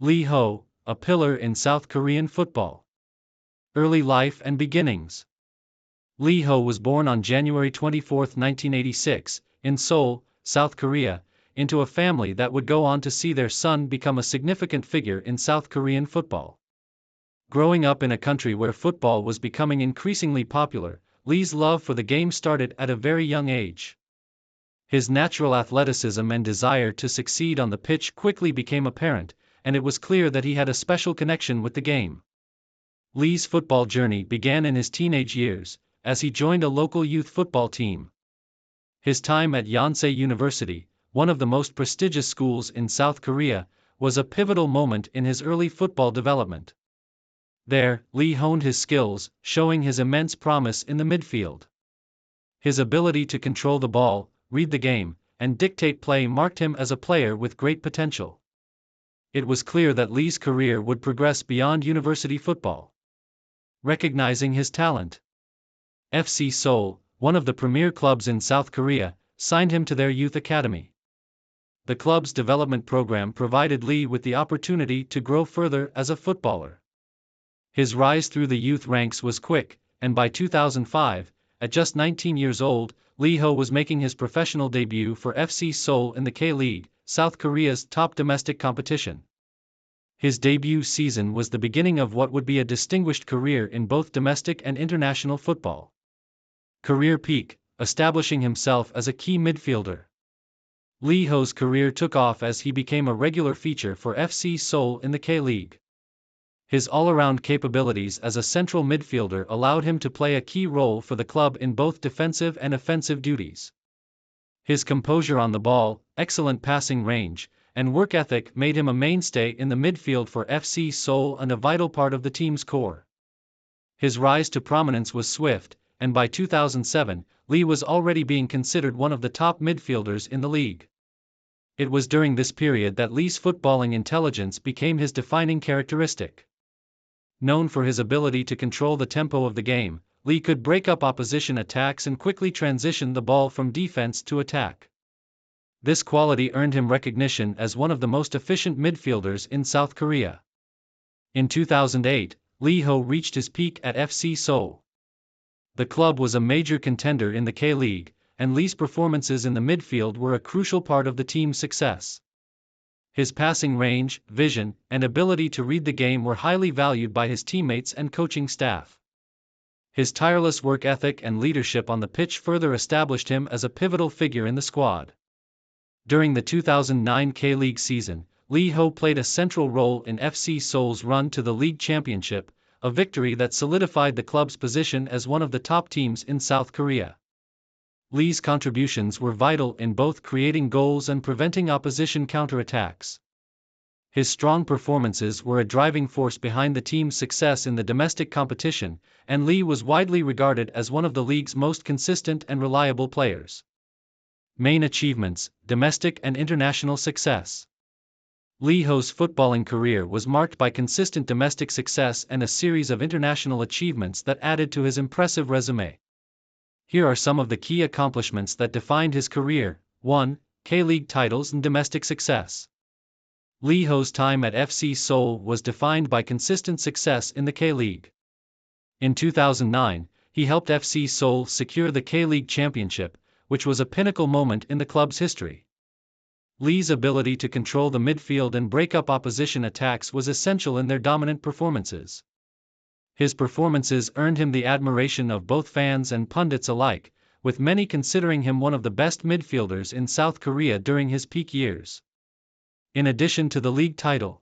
Lee Ho, a pillar in South Korean football. Early life and beginnings. Lee Ho was born on January 24, 1986, in Seoul, South Korea, into a family that would go on to see their son become a significant figure in South Korean football. Growing up in a country where football was becoming increasingly popular, Lee's love for the game started at a very young age. His natural athleticism and desire to succeed on the pitch quickly became apparent, and it was clear that he had a special connection with the game. Lee's football journey began in his teenage years, as he joined a local youth football team. His time at Yonsei University, one of the most prestigious schools in South Korea, was a pivotal moment in his early football development. There, Lee honed his skills, showing his immense promise in the midfield. His ability to control the ball, read the game, and dictate play marked him as a player with great potential. It was clear that Lee's career would progress beyond university football. Recognizing his talent, FC Seoul, one of the premier clubs in South Korea, signed him to their youth academy. The club's development program provided Lee with the opportunity to grow further as a footballer. His rise through the youth ranks was quick, and by 2005, at just 19 years old, Lee Ho was making his professional debut for FC Seoul in the K-League, South Korea's top domestic competition. His debut season was the beginning of what would be a distinguished career in both domestic and international football. Career peak, establishing himself as a key midfielder. Lee Ho's career took off as he became a regular feature for FC Seoul in the K-League. His all-around capabilities as a central midfielder allowed him to play a key role for the club in both defensive and offensive duties. His composure on the ball, excellent passing range, and work ethic made him a mainstay in the midfield for FC Seoul and a vital part of the team's core. His rise to prominence was swift, and by 2007, Lee was already being considered one of the top midfielders in the league. It was during this period that Lee's footballing intelligence became his defining characteristic. Known for his ability to control the tempo of the game, Lee could break up opposition attacks and quickly transition the ball from defense to attack. This quality earned him recognition as one of the most efficient midfielders in South Korea. In 2008, Lee Ho reached his peak at FC Seoul. The club was a major contender in the K-League, and Lee's performances in the midfield were a crucial part of the team's success. His passing range, vision, and ability to read the game were highly valued by his teammates and coaching staff. His tireless work ethic and leadership on the pitch further established him as a pivotal figure in the squad. During the 2009 K-League season, Lee Ho played a central role in FC Seoul's run to the league championship, a victory that solidified the club's position as one of the top teams in South Korea. Lee's contributions were vital in both creating goals and preventing opposition counterattacks. His strong performances were a driving force behind the team's success in the domestic competition, and Lee was widely regarded as one of the league's most consistent and reliable players. Main achievements: domestic and international success. Lee Ho's footballing career was marked by consistent domestic success and a series of international achievements that added to his impressive resume. Here are some of the key accomplishments that defined his career. 1. K-League titles and domestic success. Lee Ho's time at FC Seoul was defined by consistent success in the K-League. In 2009, he helped FC Seoul secure the K-League championship, which was a pinnacle moment in the club's history. Lee's ability to control the midfield and break up opposition attacks was essential in their dominant performances. His performances earned him the admiration of both fans and pundits alike, with many considering him one of the best midfielders in South Korea during his peak years. In addition to the league title,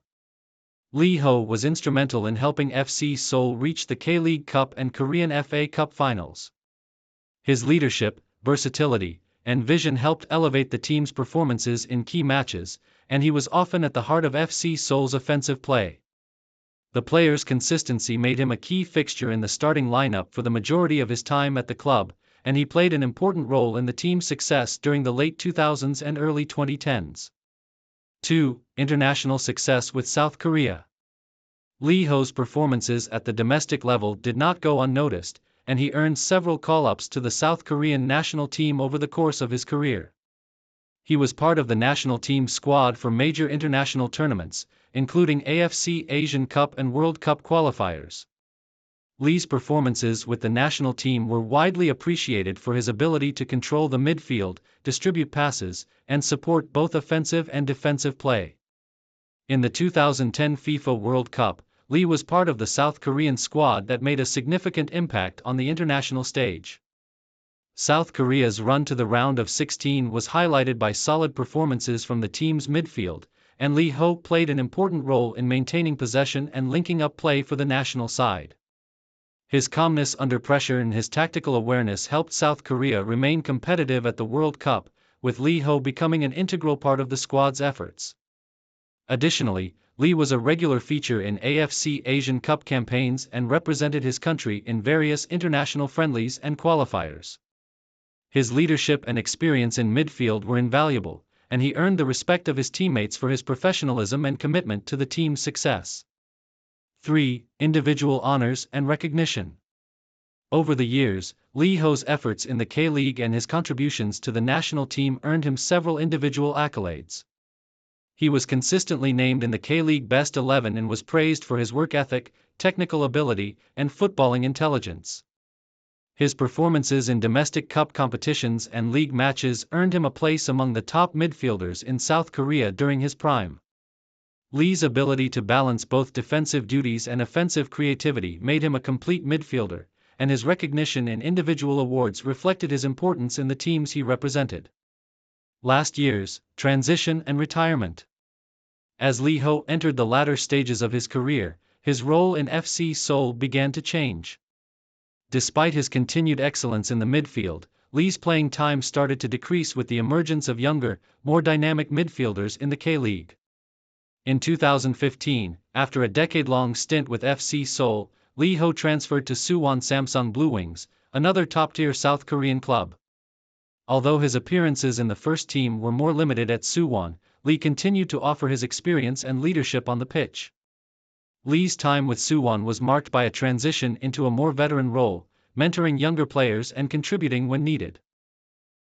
Lee Ho was instrumental in helping FC Seoul reach the K-League Cup and Korean FA Cup finals. His leadership, versatility, and vision helped elevate the team's performances in key matches, and he was often at the heart of FC Seoul's offensive play. The player's consistency made him a key fixture in the starting lineup for the majority of his time at the club, and he played an important role in the team's success during the late 2000s and early 2010s. 2. International success with South Korea. Lee Ho's performances at the domestic level did not go unnoticed, and he earned several call-ups to the South Korean national team over the course of his career. He was part of the national team squad for major international tournaments, including AFC Asian Cup and World Cup qualifiers. Lee's performances with the national team were widely appreciated for his ability to control the midfield, distribute passes, and support both offensive and defensive play. In the 2010 FIFA World Cup, Lee was part of the South Korean squad that made a significant impact on the international stage. South Korea's run to the round of 16 was highlighted by solid performances from the team's midfield, and Lee Ho played an important role in maintaining possession and linking up play for the national side. His calmness under pressure and his tactical awareness helped South Korea remain competitive at the World Cup, with Lee Ho becoming an integral part of the squad's efforts. Additionally, Lee was a regular feature in AFC Asian Cup campaigns and represented his country in various international friendlies and qualifiers. His leadership and experience in midfield were invaluable, and he earned the respect of his teammates for his professionalism and commitment to the team's success. 3. Individual honors and recognition. Over the years, Lee Ho's efforts in the K-League and his contributions to the national team earned him several individual accolades. He was consistently named in the K-League Best 11 and was praised for his work ethic, technical ability, and footballing intelligence. His performances in domestic cup competitions and league matches earned him a place among the top midfielders in South Korea during his prime. Lee's ability to balance both defensive duties and offensive creativity made him a complete midfielder, and his recognition and individual awards reflected his importance in the teams he represented. Last year's transition and retirement. As Lee Ho entered the latter stages of his career, his role in FC Seoul began to change. Despite his continued excellence in the midfield, Lee's playing time started to decrease with the emergence of younger, more dynamic midfielders in the K-League. In 2015, after a decade-long stint with FC Seoul, Lee Ho transferred to Suwon Samsung Blue Wings, another top-tier South Korean club. Although his appearances in the first team were more limited at Suwon, Lee continued to offer his experience and leadership on the pitch. Lee's time with Suwon was marked by a transition into a more veteran role, mentoring younger players and contributing when needed.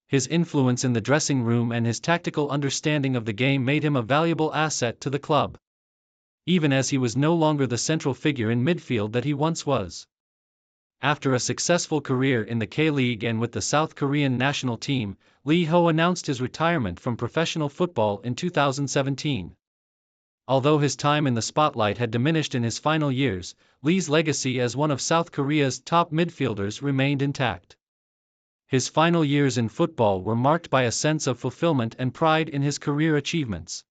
His influence in the dressing room and his tactical understanding of the game made him a valuable asset to the club, even as he was no longer the central figure in midfield that he once was. After a successful career in the K-League and with the South Korean national team, Lee Ho announced his retirement from professional football in 2017. Although his time in the spotlight had diminished in his final years, Lee's legacy as one of South Korea's top midfielders remained intact. His final years in football were marked by a sense of fulfillment and pride in his career achievements.